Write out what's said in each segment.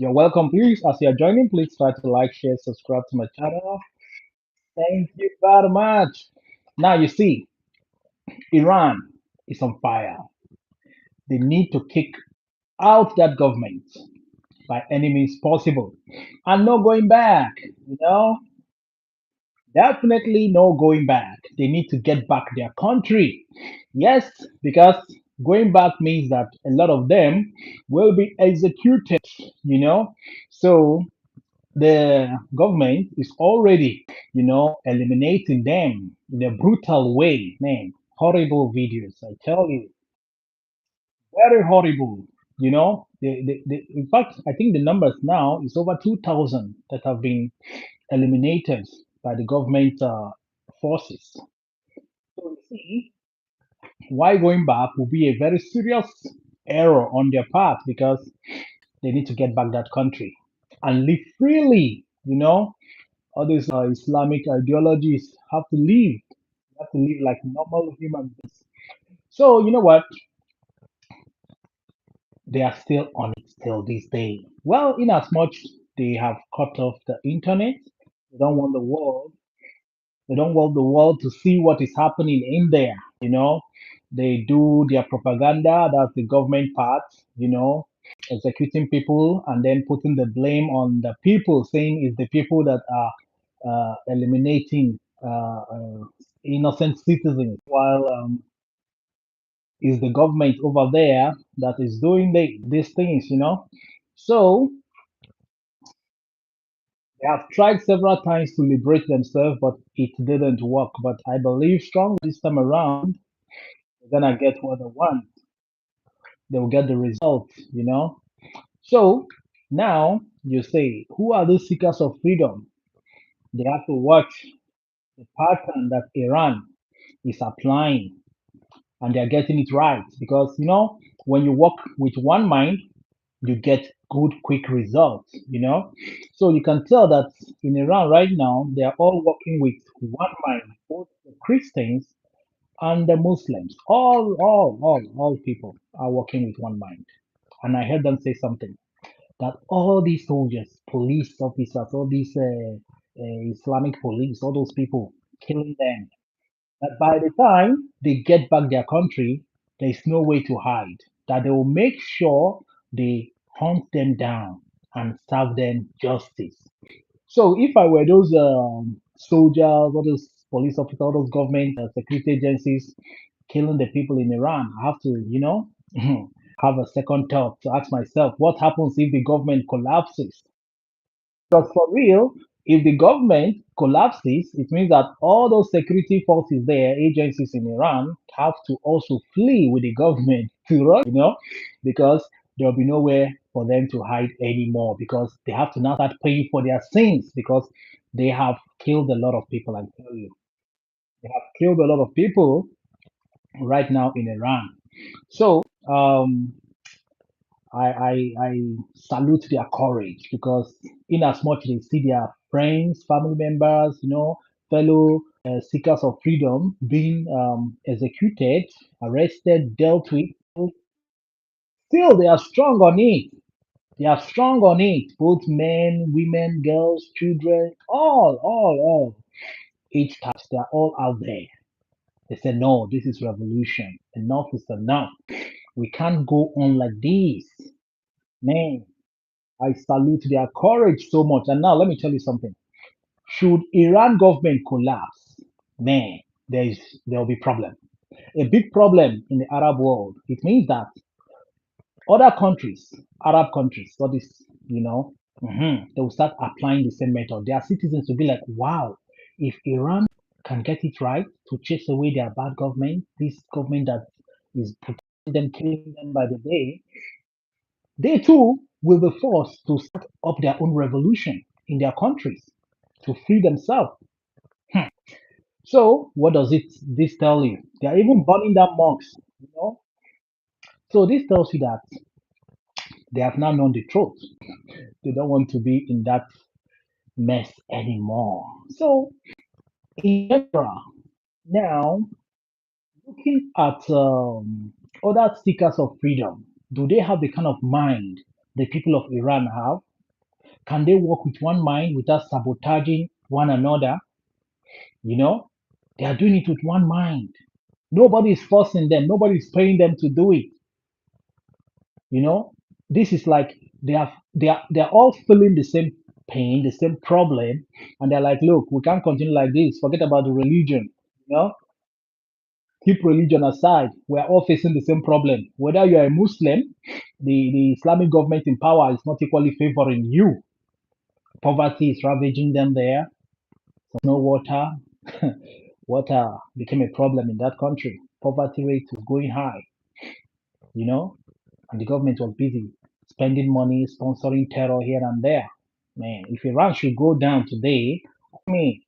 You're welcome. Please, as you're joining, please try to like, share, subscribe to my channel. Thank you very much. Now, you see, Iran is on fire. They need to kick out that government by any means possible. And no going back, you know, definitely no going back. They need to get back their country. Yes, because going back means that a lot of them will be executed, you know. So the government is already, eliminating them in a brutal way. Man, horrible videos, I tell you, very horrible. In fact, I think the numbers now is over 2,000 that have been eliminated by the government forces. So you see, why going back will be a very serious error on their part because they need to get back that country and live freely. All these Islamic ideologies have to live. Have to live like normal human beings. So you know what? They are still on it till this day. Well, in as much they have cut off the internet, they don't want the world. They don't want the world to see what is happening in there. They do their propaganda. That's the government part. Executing people and then putting the blame on the people, saying it's the people that are eliminating innocent citizens, while it's the government over there that is doing these things. So they have tried several times to liberate themselves, but it didn't work. But I believe strongly this time around, they're gonna get what they want. They will get the result. So now you say, who are those seekers of freedom? They have to watch the pattern that Iran is applying, and they're getting it right because when you work with one mind, you get good quick results. So you can tell that in Iran right now they are all working with one mind, both the Christians and the Muslims. All people are working with one mind. And I heard them say something that all these soldiers, police officers, all these Islamic police, all those people killing them, that by the time they get back their country, there is no way to hide. That they will make sure they hunt them down and serve them justice. So if I were those soldiers, all those police officers, all those government security agencies killing the people in Iran, I have to, have a second thought to ask myself, what happens if the government collapses? Because for real, if the government collapses, it means that all those security forces there, agencies in Iran, have to also flee with the government to run, because there'll be nowhere for them to hide anymore because they have to now start paying for their sins because they have killed a lot of people, I tell you. They have killed a lot of people right now in Iran. So, I salute their courage because in as much they see their friends, family members, fellow seekers of freedom being executed, arrested, dealt with, still they are strong on it. They are strong on it. Both men, women, girls, children, all. Each type, they are all out there. They say, no, this is revolution. Enough is enough. We can't go on like this. Man, I salute their courage so much. And now let me tell you something. Should Iran government collapse, man, there will be problem. A big problem in the Arab world. It means that other countries, Arab countries, all this, they will start applying the same method. Their citizens will be like, wow, if Iran can get it right to chase away their bad government, this government that is protecting them, killing them by the day, they too will be forced to start up their own revolution in their countries to free themselves. So, what does this tell you? They are even burning down mosques. So this tells you that they have now known the truth. They don't want to be in that mess anymore. So, in general, now looking at other seekers of freedom, do they have the kind of mind the people of Iran have? Can they work with one mind without sabotaging one another? You know, they are doing it with one mind. Nobody is forcing them. Nobody is paying them to do it. You know, this is like they are all feeling the same pain, the same problem, and they're like, look, we can't continue like this. Forget about the religion. You know, keep religion aside. We're all facing the same problem. Whether you're a Muslim, the Islamic government in power is not equally favoring you. Poverty is ravaging them there. No water. Water became a problem in that country. Poverty rate was going high, you know, and the government was busy spending money, sponsoring terror here and there. Man, if Iran should go down today, I mean,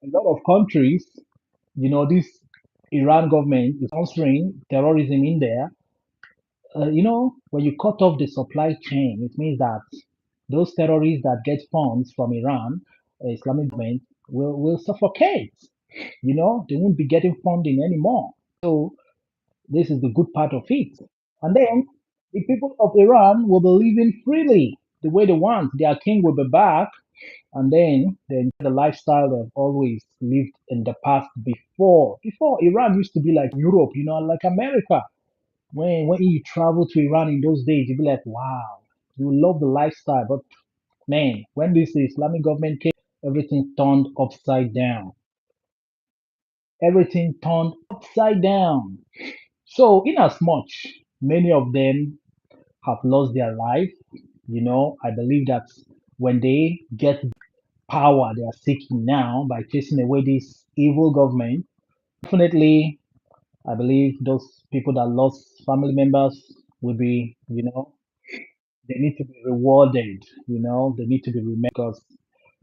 a lot of countries, this Iran government is sponsoring terrorism in there. When you cut off the supply chain, it means that those terrorists that get funds from Iran, Islamic government, will suffocate. They won't be getting funding anymore. So this is the good part of it. And then the people of Iran will be living freely the way they want. Their king will be back, and then they enjoy the lifestyle they've always lived in the past before. Before Iran used to be like Europe, like America. When you travel to Iran in those days, you'd be like, wow, you love the lifestyle. But man, when this Islamic government came, everything turned upside down. Everything turned upside down. So, in as much many of them have lost their life, I believe that when they get power they are seeking now by chasing away this evil government, definitely I believe those people that lost family members will be, they need to be rewarded, they need to be remembered because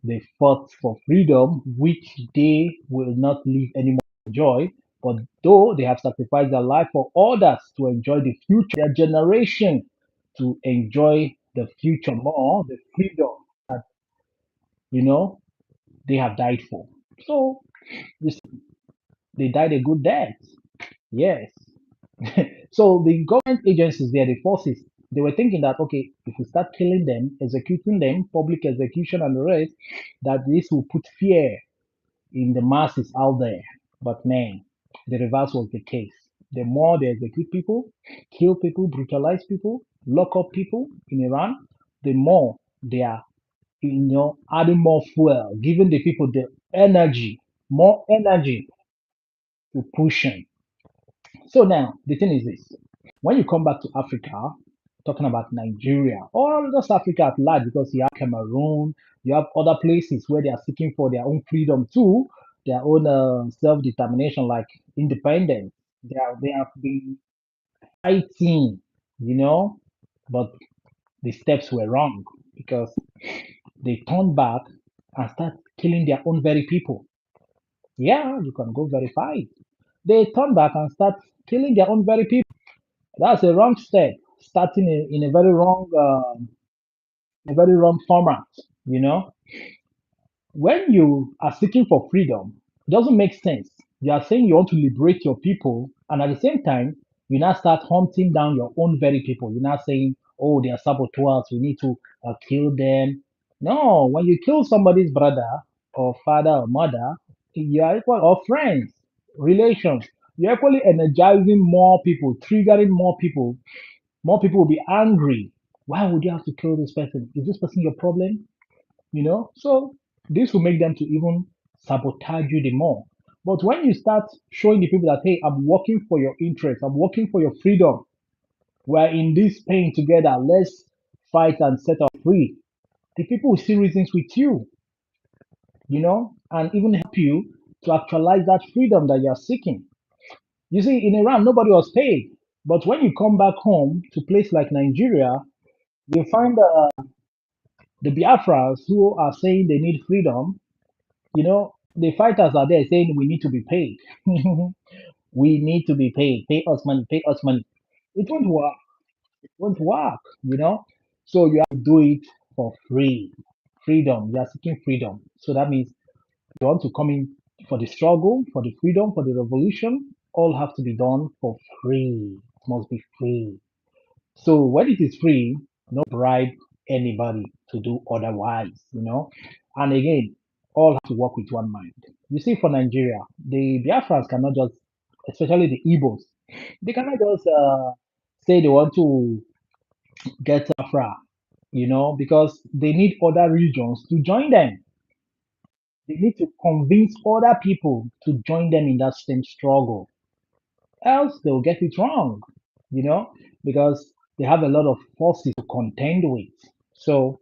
they fought for freedom, which they will not live anymore to enjoy. But though they have sacrificed their life for others to enjoy the future, their generation to enjoy the future more, the freedom that, you know, they have died for. So you see, they died a good death. Yes. So the government agencies there, the forces, they were thinking that okay, if we start killing them, executing them, public execution and the rest, that this will put fear in the masses out there. But man, the reverse was the case. The more they execute people, kill people, brutalize people, lock up people in Iran, the more they are, adding more fuel, giving the people the energy, more energy to push in. So now the thing is this: when you come back to Africa, talking about Nigeria or just Africa at large, because you have Cameroon, you have other places where they are seeking for their own freedom too, their own self-determination, like independence. They have been fighting, you know, but the steps were wrong because they turned back and start killing their own very people. Yeah, you can go verify it. They turn back and start killing their own very people. That's a wrong step, starting in a very wrong format. You know, when you are seeking for freedom, it doesn't make sense. You are saying you want to liberate your people, and at the same time, you now start hunting down your own very people. You're not saying, "Oh, they are saboteurs. We need to kill them." No, when you kill somebody's brother or father or mother, you are equal or friends, relations. You're equally energizing more people, triggering more people. More people will be angry. Why would you have to kill this person? Is this person your problem? So this will make them to even sabotage you the more. But when you start showing the people that, hey, I'm working for your interest, I'm working for your freedom, we're in this pain together, let's fight and set us free, the people will see reasons with you, and even help you to actualize that freedom that you're seeking. You see, in Iran nobody was paid, but when you come back home to a place like Nigeria, you find the Biafras who are saying they need freedom. The fighters are there saying we need to be paid. We need to be paid. Pay us money. Pay us money. It won't work. It won't work. So you have to do it for free. Freedom. You are seeking freedom. So that means you want to come in for the struggle, for the freedom, for the revolution. All have to be done for free. It must be free. So when it is free, no bribe anybody to do otherwise. And again, all have to work with one mind. You see, for Nigeria, the Biafrans cannot just, especially the Igbos, they cannot just say they want to get Biafra, because they need other regions to join them. They need to convince other people to join them in that same struggle. Else they'll get it wrong, you know, because they have a lot of forces to contend with. So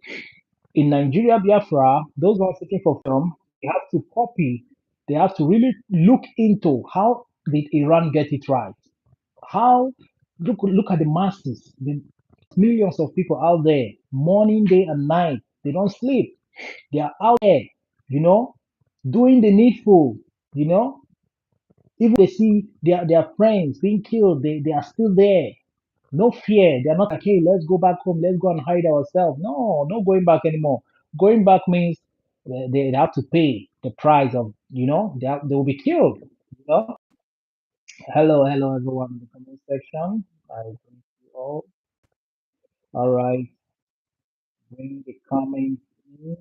in Nigeria, Biafra, those who are seeking for freedom, they have to copy, they have to really look into how did Iran get it right? How look at the masses, the millions of people out there, morning, day, and night. They don't sleep. They are out there, you know, doing the needful, you know. Even they see their friends being killed, they are still there. No fear. They're not like, hey, let's go back home, let's go and hide ourselves. No, no going back anymore. Going back means they have to pay the price of, they will be killed. You know? Hello, everyone in the comment section. I thank you all. All right, bring the comments in.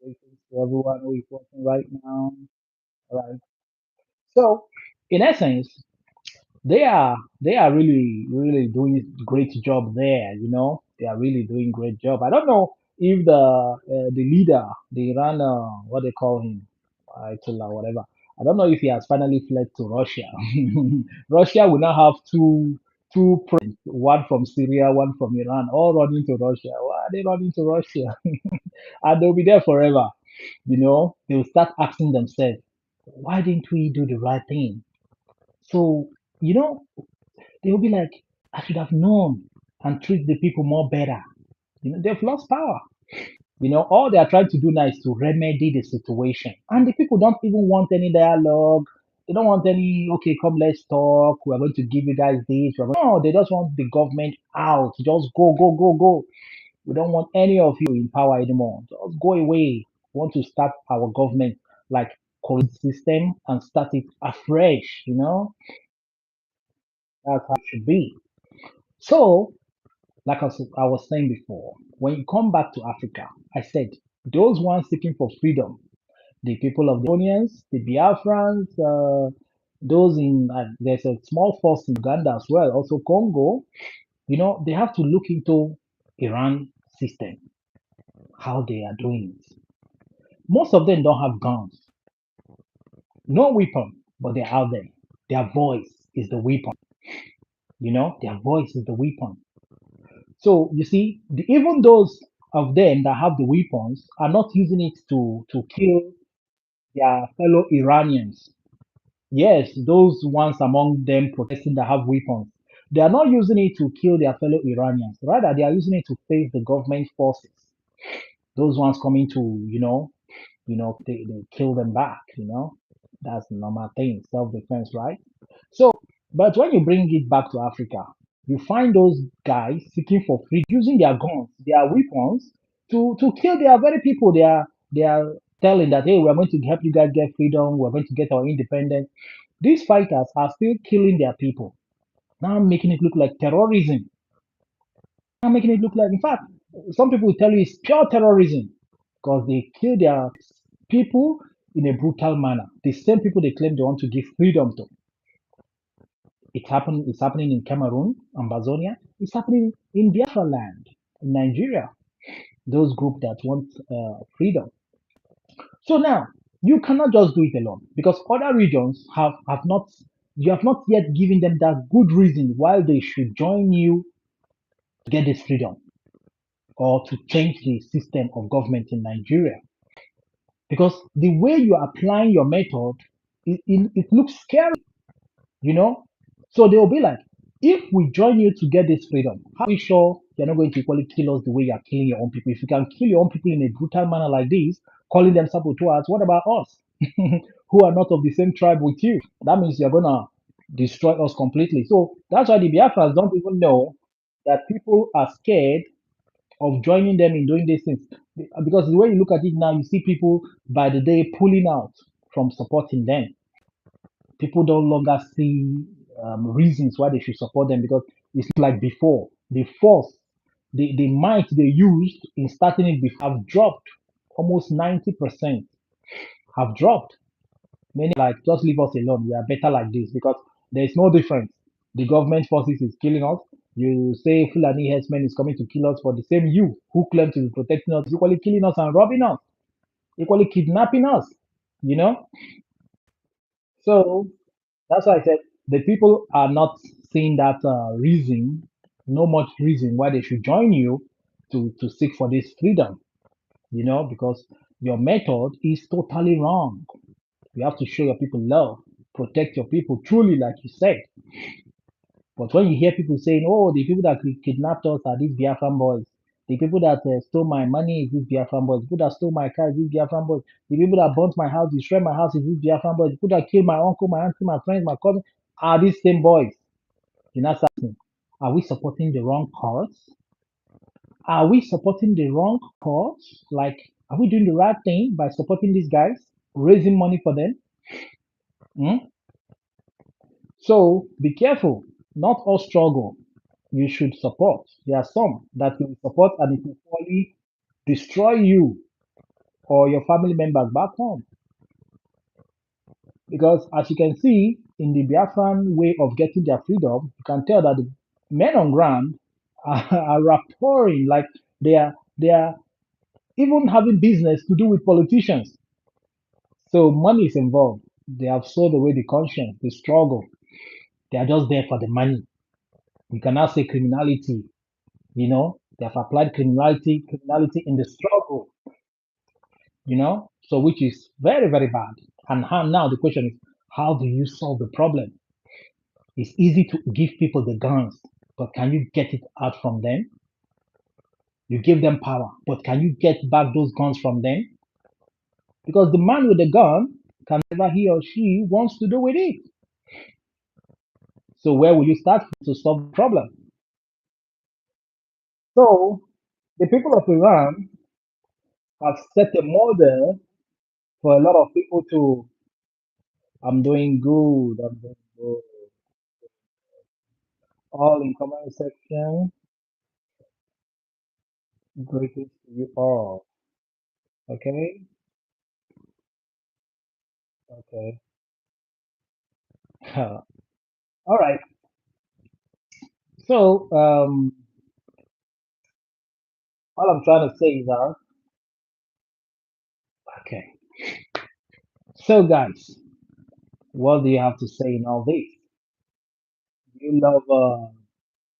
Greetings to everyone who is watching right now. All right. So, in essence, they are really doing great job there. They are really doing great job. I don't know if the leader, the Iran, what they call him, Ayatollah, whatever. I don't know if he has finally fled to Russia. Russia will now have two presidents, one from Syria, one from Iran, all running to Russia. Why are they running to Russia? And they'll be there forever. They will start asking themselves, why didn't we do the right thing? So, you know, they'll be like, I should have known and treat the people more better. They've lost power. All they are trying to do now is to remedy the situation. And the people don't even want any dialogue. They don't want any, okay, come, let's talk. We're going to give you guys this. No, they just want the government out. Just go, go, go, go. We don't want any of you in power anymore. Just go away. We want to start our government like system and start it afresh. That's how it should be. So, like I was saying before, when you come back to Africa, I said those ones seeking for freedom, the people of the Onions, the Biafrans, those there's a small force in Uganda as well, also Congo. They have to look into Iran system, how they are doing it. Most of them don't have guns, no weapon, but they're out there. Their voice is the weapon. Their voice is the weapon. So you see, even those of them that have the weapons are not using it to kill their fellow Iranians. Yes, those ones among them protesting that have weapons, they are not using it to kill their fellow Iranians. Rather, they are using it to face the government forces. Those ones coming to, they kill them back. That's the normal thing, self-defense, right? So, but when you bring it back to Africa, you find those guys seeking for free, using their guns, their weapons, to kill their very people. They are telling that, hey, we're going to help you guys get freedom. We're going to get our independence. These fighters are still killing their people. Now making it look like terrorism. Now making it look like, in fact, some people will tell you it's pure terrorism because they kill their people in a brutal manner. The same people they claim they want to give freedom to. It's happening in Cameroon, Ambazonia. It's happening in Biafra land, in Nigeria. Those groups that want freedom. So now you cannot just do it alone because other regions have not. You have not yet given them that good reason why they should join you to get this freedom or to change the system of government in Nigeria. Because the way you are applying your method, it looks scary, you know. So they will be like, if we join you to get this freedom, how are we sure you're not going to equally kill us the way you're killing your own people? If you can kill your own people in a brutal manner like this, calling them saboteurs, what about us who are not of the same tribe with you? That means you're gonna destroy us completely. So that's why the Biafrans don't even know that people are scared of joining them in doing these things. Because the way you look at it now, you see people by the day pulling out from supporting them. People don't longer see reasons why they should support them because it's like before. The force, the might they used in starting it before have dropped. Almost 90% have dropped. Many like just leave us alone. We are better like this because there is no difference. The government forces is killing us. You say Fulani herdsmen is coming to kill us, but the same you who claim to be protecting us is equally killing us and robbing us, equally kidnapping us. You know. So that's why I said the people are not seeing that reason, no much reason why they should join you to seek for this freedom. Because your method is totally wrong. You have to show your people love, protect your people truly, like you said. But when you hear people saying, "Oh, the people that kidnapped us are these Biafran boys," the people that stole my money is these Biafran boys, the people that stole my car is these Biafran boys, the people that burnt my house, destroyed my house is these Biafran boys, the people that killed my uncle, my auntie, my friends, my cousin are these same boys. You know, asking, are we supporting the wrong cause? Are we supporting the wrong cause? Like, are we doing the right thing by supporting these guys, raising money for them? Hmm? So be careful. Not all struggle you should support. There are some that you will support and it will fully destroy you or your family members back home. Because as you can see in the Biafran way of getting their freedom, you can tell that the men on ground are rapporting like they are even having business to do with politicians. So money is involved. They have sold away the conscience, the struggle. They are just there for the money. You cannot say criminality. They have applied criminality in the struggle. So which is very, very bad. And how now the question is, how do you solve the problem? It's easy to give people the guns, but can you get it out from them? You give them power, but can you get back those guns from them? Because the man with the gun can whatever he or she wants to do with it. So where will you start to solve the problem? So the people of Iran have set a model for a lot of people to. I'm doing good. I'm doing good. All in comment section. Greetings to you all. Okay. Okay. All right. So all I'm trying to say is that okay. So guys, what do you have to say in all this? Do you love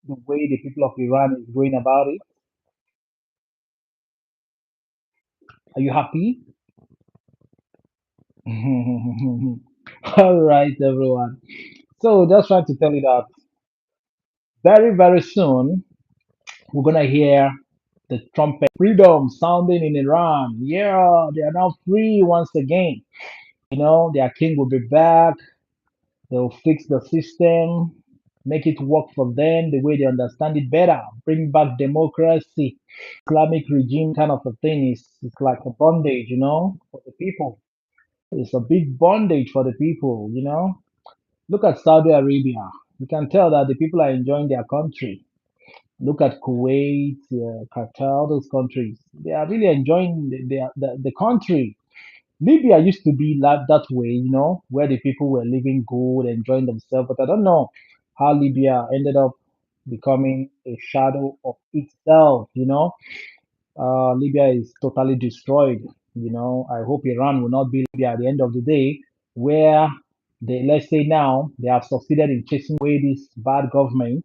the way the people of Iran is going about it? Are you happy? All right, everyone. So just trying to tell you that very, very soon we're gonna hear the trumpet freedom sounding in Iran. Yeah, they are now free once again. Their king will be back. They'll fix the system, make it work for them the way they understand it better, bring back democracy. Islamic regime kind of a thing is it's like a bondage, for the people. It's a big bondage for the people. Look at Saudi Arabia. You can tell that the people are enjoying their country. Look at Kuwait, Qatar, all those countries. They are really enjoying the country. Libya used to be like that way, where the people were living good, enjoying themselves. But I don't know how Libya ended up becoming a shadow of itself. Libya is totally destroyed. I hope Iran will not be Libya at the end of the day, where let's say now they have succeeded in chasing away this bad government.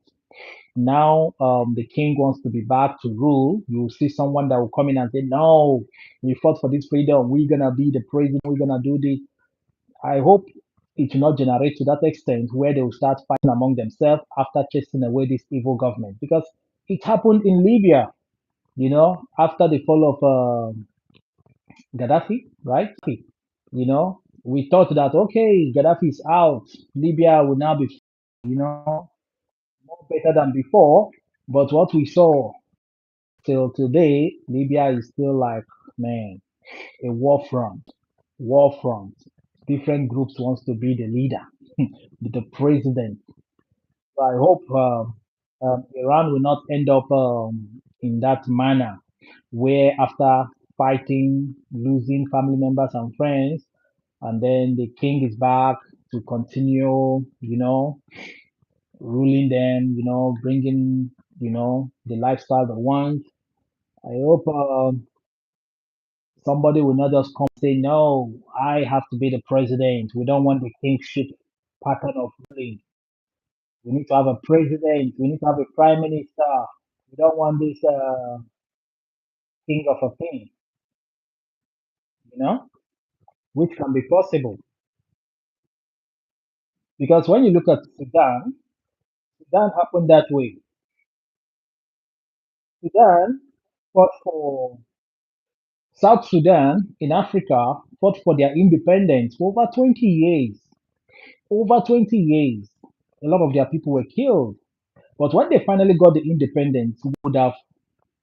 Now the king wants to be back to rule. You will see someone that will come in and say, "No, we fought for this freedom. We're gonna be the president. We're gonna do this." I hope it will not generate to that extent where they will start fighting among themselves after chasing away this evil government. Because it happened in Libya, after the fall of Gaddafi, right? We thought that okay, Gaddafi is out, Libya will now be, more better than before. But what we saw till today, Libya is still like, man, a war front. War front. Different groups wants to be the leader, the president. So I hope Iran will not end up in that manner, where after fighting, losing family members and friends, and then the king is back to continue, ruling them, bringing, the lifestyle they want. I hope somebody will not just come say, no, I have to be the president. We don't want the kingship pattern of ruling. We need to have a president. We need to have a prime minister. We don't want this king of a thing, you know, which can be possible. Because when you look at Sudan, Sudan happened that way. Sudan fought for South Sudan in Africa fought for their independence for over 20 years. Over 20 years. A lot of their people were killed. But when they finally got the independence, we would have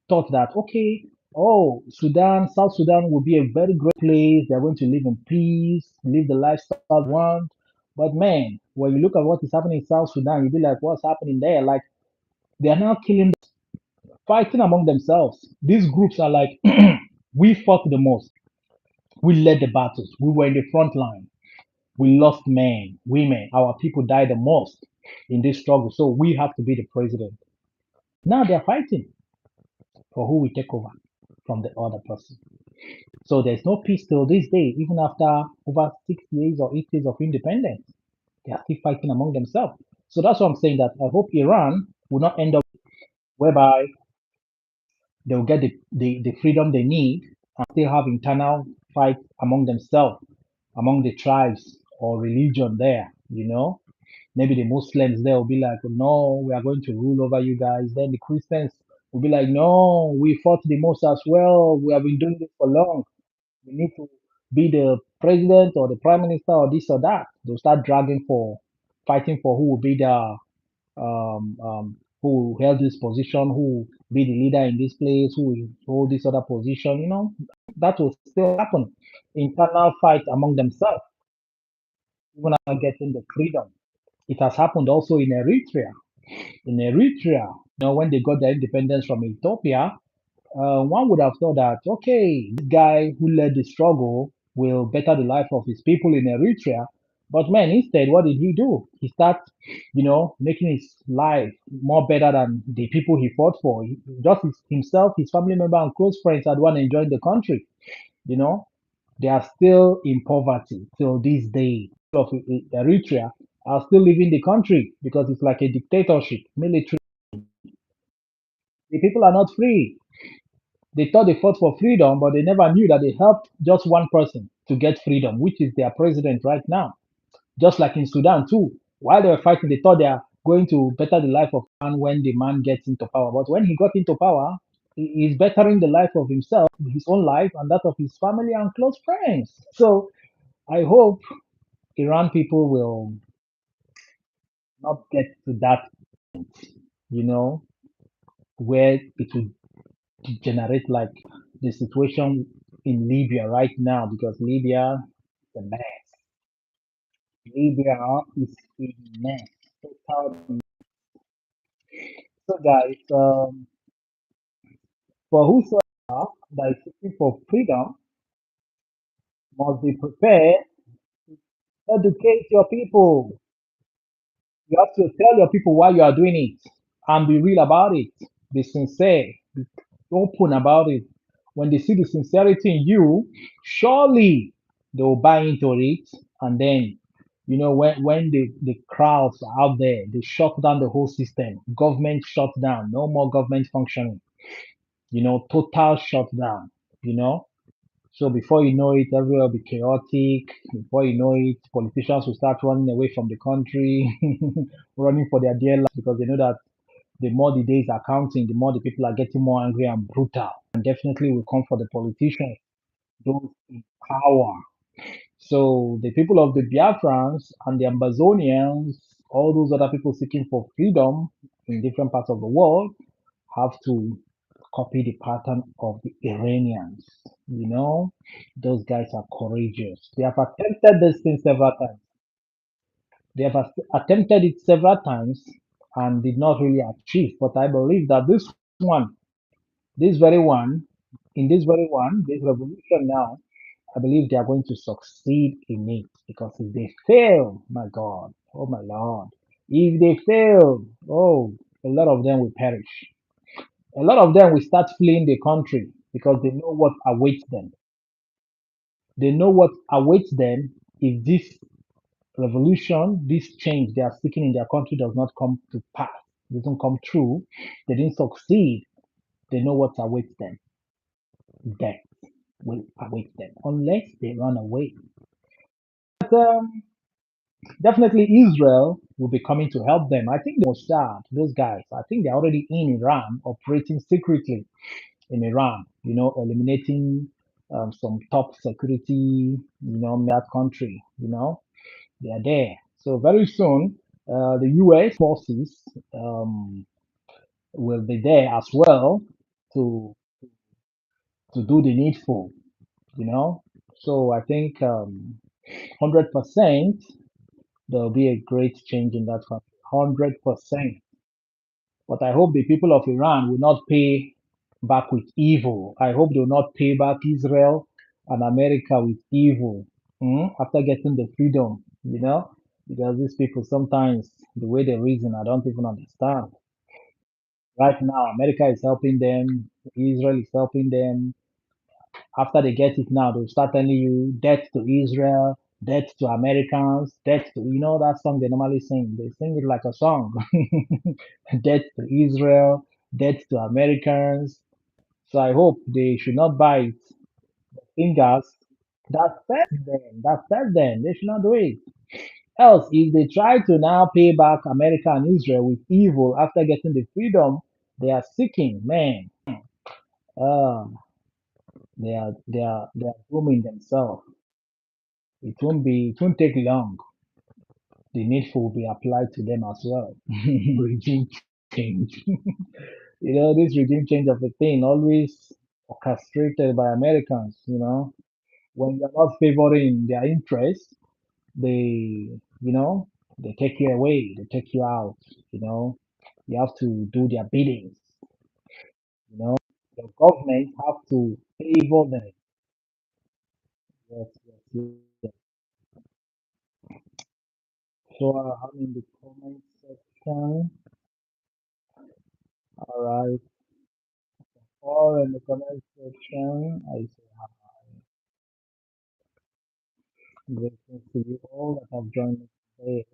thought that, okay, oh, Sudan, South Sudan will be a very great place. They're going to live in peace, live the lifestyle they want. But man, when you look at what is happening in South Sudan, you'll be like, what's happening there? Like, they are now killing, fighting among themselves. These groups are like, we fought the most. We led the battles. We were in the front line. We lost men, women. Our people died the most in this struggle. So we have to be the president. Now they're fighting for who will take over from the other person. So there's no peace till this day, even after over 6 years or 8 years of independence. They are still fighting among themselves. So that's what I'm saying, that I hope Iran will not end up whereby they'll get the freedom they need and still have internal fight among themselves, among the tribes or religion there, Maybe the Muslims there will be like, no, we are going to rule over you guys. Then the Christians will be like, no, we fought the most as well. We have been doing this for long. We need to be the president or the prime minister or this or that. They'll start fighting for who will be the who held this position, who will be the leader in this place, who will hold this other position. That will still happen. Internal fight among themselves, even after getting the freedom. It has happened also in Eritrea. In Eritrea, when they got their independence from Ethiopia, one would have thought that, okay, this guy who led the struggle will better the life of his people in Eritrea. But man, instead, what did he do? He started, making his life more better than the people he fought for. Just himself, his family member, and close friends had one enjoying the country. You know, they are still in poverty till this day. Of Eritrea are still leaving the country because it's like a dictatorship, military. The people are not free. They thought they fought for freedom, but they never knew that they helped just one person to get freedom, which is their president right now. Just like in Sudan too. While they were fighting, they thought they are going to better the life of man when the man gets into power. But when he got into power, he is bettering the life of himself, his own life, and that of his family and close friends. So I hope Iran people will not get to that, you know, where it will generate like the situation in Libya right now, because Libya is a mess. Libya is a mess. Total. So guys, for whosoever that is seeking for freedom must be prepared to educate your people. You have to tell your people why you are doing it and be real about it. Be sincere. Be open about it. When they see the sincerity in you, surely they will buy into it. And then, when the crowds are out there, they shut down the whole system. Government shut down. No more government functioning. Total shutdown. You know. So before you know it, everywhere will be chaotic. Before you know it, politicians will start running away from the country, running for their dear lives because they know that the more the days are counting, the more the people are getting more angry and brutal. And definitely will come for the politicians, those in power. So the people of the Biafrans and the Amazonians, all those other people seeking for freedom in different parts of the world, have to copy the pattern of the Iranians. Those guys are courageous. They have attempted this thing several times. They have attempted it several times and did not really achieve. But I believe that this one This very one, in this very one, this revolution now, I believe they are going to succeed in it because if they fail, my God, oh my Lord, if they fail, oh, a lot of them will perish. A lot of them will start fleeing the country because they know what awaits them. They know what awaits them if this revolution, this change they are seeking in their country does not come to pass, doesn't come true, they didn't succeed. They know what awaits them. Death will await them unless they run away. But definitely Israel will be coming to help them. I think the Mossad, those guys, I think they're already in Iran, operating secretly in Iran, eliminating some top security, in that country, they are there. So very soon, the US forces will be there as well to do the needful, you know. So I think 100% there will be a great change in that country. 100%. But I hope the people of Iran will not pay back with evil. I hope they will not pay back Israel and America with evil after getting the freedom, because these people sometimes, the way they reason, I don't even understand. Right now, America is helping them, Israel is helping them. After they get it now, they'll start telling you death to Israel, death to Americans, death to, that song they normally sing. They sing it like a song. Death to Israel, death to Americans. So I hope they should not bite fingers that fed them, They should not do it. Else, if they try to now pay back America and Israel with evil after getting the freedom they are seeking, man, uh, they are dooming themselves. It won't take long. The needful will be applied to them as well. Regime change. This regime change of a thing always orchestrated by Americans, when you're not favoring their interests, they, you know, they take you away, they take you out, you know. You have to do their biddings, you know. The government have to favor them. Yes, yes, yes. So I'm in the comment section. All right. All in the comment section. I say greetings to you all that have joined me today.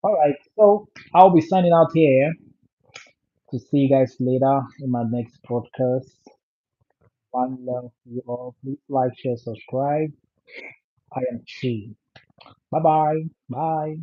All right. So I'll be signing out here to see you guys later in my next podcast. One love to you all. Please like, share, subscribe. I am Chi. Bye bye. Bye.